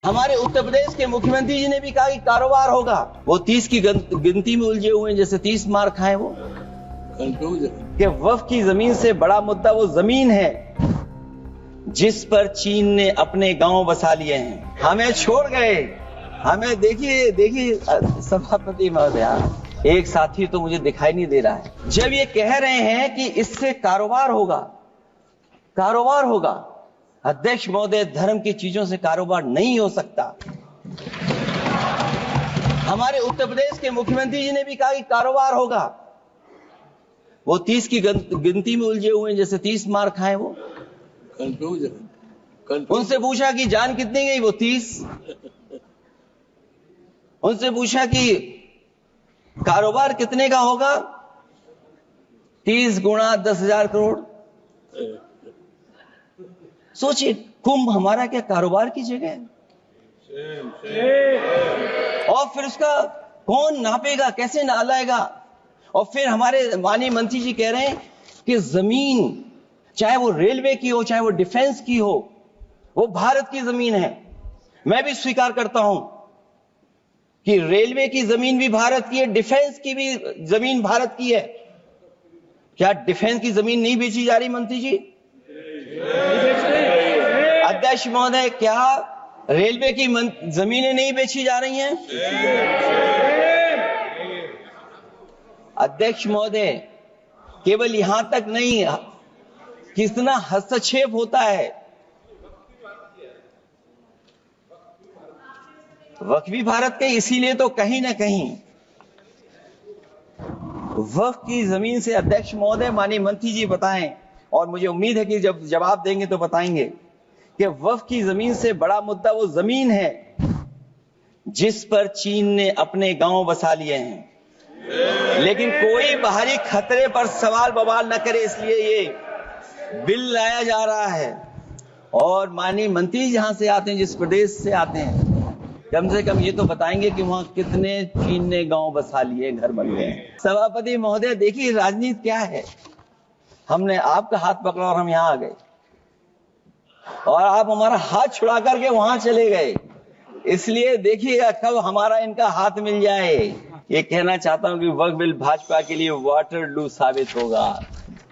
हमारे उत्तर प्रदेश के मुख्यमंत्री जी ने भी कहा कि कारोबार होगा। वो 30 की गिनती में उलझे हुए हैं, जैसे 30 मार खाए वो। कि वक्फ की जमीन से बड़ा मुद्दा वो जमीन है जिस पर चीन ने अपने गांव बसा लिए हैं। हमें छोड़ गए। हमें देखिए सभापति महोदय, एक साथी तो मुझे दिखाई नहीं दे रहा है। जब ये कह रहे हैं कि इससे कारोबार होगा, अध्यक्ष महोदय, धर्म की चीजों से कारोबार नहीं हो सकता। हमारे उत्तर प्रदेश के मुख्यमंत्री जी ने भी कहा कि कारोबार होगा। वो 30 की गिनती में उलझे हुए हैं, जैसे 30 मार खाए वो। उनसे पूछा कि जान कितनी गई, वो 30। उनसे पूछा कि कारोबार कितने का होगा, 30 गुणा 10,000 करोड़। सोचिए, कुंभ हमारा क्या कारोबार की जगह है? और फिर उसका कौन नापेगा, कैसे नालाएगा? और फिर हमारे माननीय मंत्री जी कह रहे हैं कि जमीन, चाहे वो रेलवे की हो, चाहे वो डिफेंस की हो, वो भारत की जमीन है। मैं भी स्वीकार करता हूं कि रेलवे की जमीन भी भारत की है, डिफेंस की भी जमीन भारत की है। क्या डिफेंस की जमीन नहीं बेची जा रही मंत्री जी? अध्यक्ष महोदय, क्या रेलवे की जमीनें नहीं बेची जा रही हैं? अध्यक्ष महोदय, केवल यहां तक नहीं, कितना हस्तक्षेप होता है। वक्फ भी भारत के, इसीलिए तो कहीं ना कहीं वक्फ की जमीन से, अध्यक्ष महोदय, माननीय मंत्री जी बताएं, और मुझे उम्मीद है कि जब जवाब देंगे तो बताएंगे कि वक्फ की जमीन से बड़ा मुद्दा वो जमीन है जिस पर चीन ने अपने गांव बसा लिए हैं। लेकिन कोई बाहरी खतरे पर सवाल बवाल न करे, इसलिए ये बिल लाया जा रहा है। और माननीय मंत्री जहां से आते हैं, जिस प्रदेश से आते हैं, कम से कम ये तो बताएंगे कि वहां कितने चीन ने गांव बसा लिए, घर बन गए। सभापति महोदय, देखिए राजनीति क्या है। हमने आपका हाथ पकड़ा और हम यहां आ गए, और आप हमारा हाथ छुड़ा करके वहां चले गए। इसलिए देखिएगा कब हमारा इनका हाथ मिल जाए। ये कहना चाहता हूं कि वक्फ बिल भाजपा के लिए वाटरलू साबित होगा,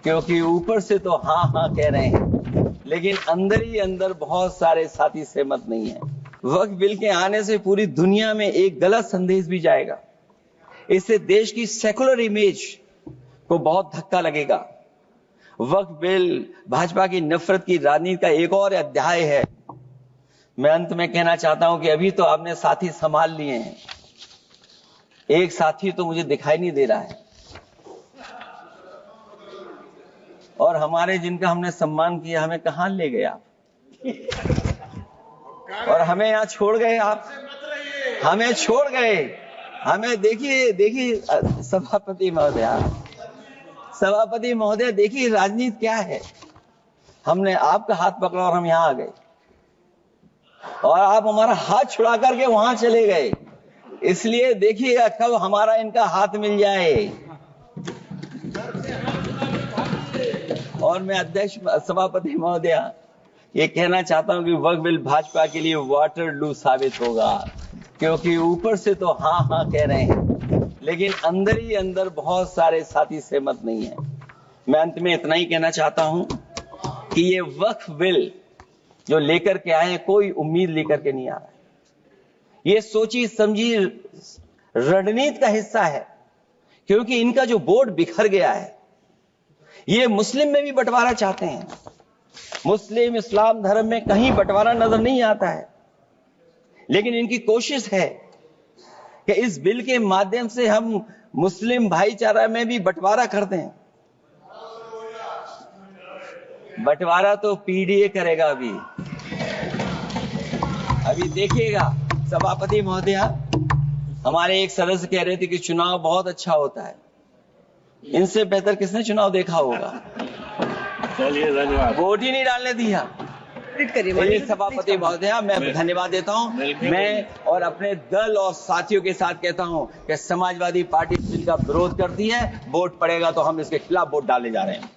क्योंकि ऊपर से तो हाँ कह रहे हैं, लेकिन अंदर ही अंदर बहुत सारे साथी सहमत नहीं है। वक्फ बिल के आने से पूरी दुनिया में एक गलत संदेश भी जाएगा। इससे देश की सेकुलर इमेज को बहुत धक्का लगेगा। वक्फ बिल भाजपा की नफरत की राजनीति का एक और अध्याय है। मैं अंत में कहना चाहता हूं कि अभी तो आपने साथी संभाल लिए हैं, एक साथी तो मुझे दिखाई नहीं दे रहा है। और हमारे, जिनका हमने सम्मान किया, हमें कहां ले गए आप? और हमें यहां छोड़ गए आप। हमें छोड़ गए। हमें देखिए सभापति महोदय, देखिए राजनीति क्या है। हमने आपका हाथ पकड़ा और हम यहां आ गए, और आप हमारा हाथ छुड़ा करके वहां चले गए। इसलिए देखिएगा कब हमारा इनका हाथ मिल जाए। और मैं अध्यक्ष सभापति महोदय, ये कहना चाहता हूं कि वक्फ बिल भाजपा के लिए वाटरलू साबित होगा, क्योंकि ऊपर से तो हाँ कह रहे हैं, लेकिन अंदर ही अंदर बहुत सारे साथी सहमत नहीं है। मैं अंत में इतना ही कहना चाहता हूं कि ये वक्फ बिल जो लेकर के आए हैं, कोई उम्मीद लेकर के नहीं आ रहा है। ये सोची समझी रणनीति का हिस्सा है, क्योंकि इनका जो बोर्ड बिखर गया है। ये मुस्लिम में भी बंटवारा चाहते हैं। मुस्लिम इस्लाम धर्म में कहीं बंटवारा नजर नहीं आता है, लेकिन इनकी कोशिश है कि इस बिल के माध्यम से हम मुस्लिम भाईचारा में भी बंटवारा करते हैं। बंटवारा तो पीडीए करेगा। अभी देखिएगा सभापति महोदय, हमारे एक सदस्य कह रहे थे कि चुनाव बहुत अच्छा होता है। इनसे बेहतर किसने चुनाव देखा होगा? चलिए, धन्यवाद। वोट ही नहीं डालने दिया। सभापति महोदय, मैं धन्यवाद देता हूं। मैं और अपने दल और साथियों के साथ कहता हूं कि समाजवादी पार्टी बिल का विरोध करती है। वोट पड़ेगा तो हम इसके खिलाफ वोट डालने जा रहे हैं।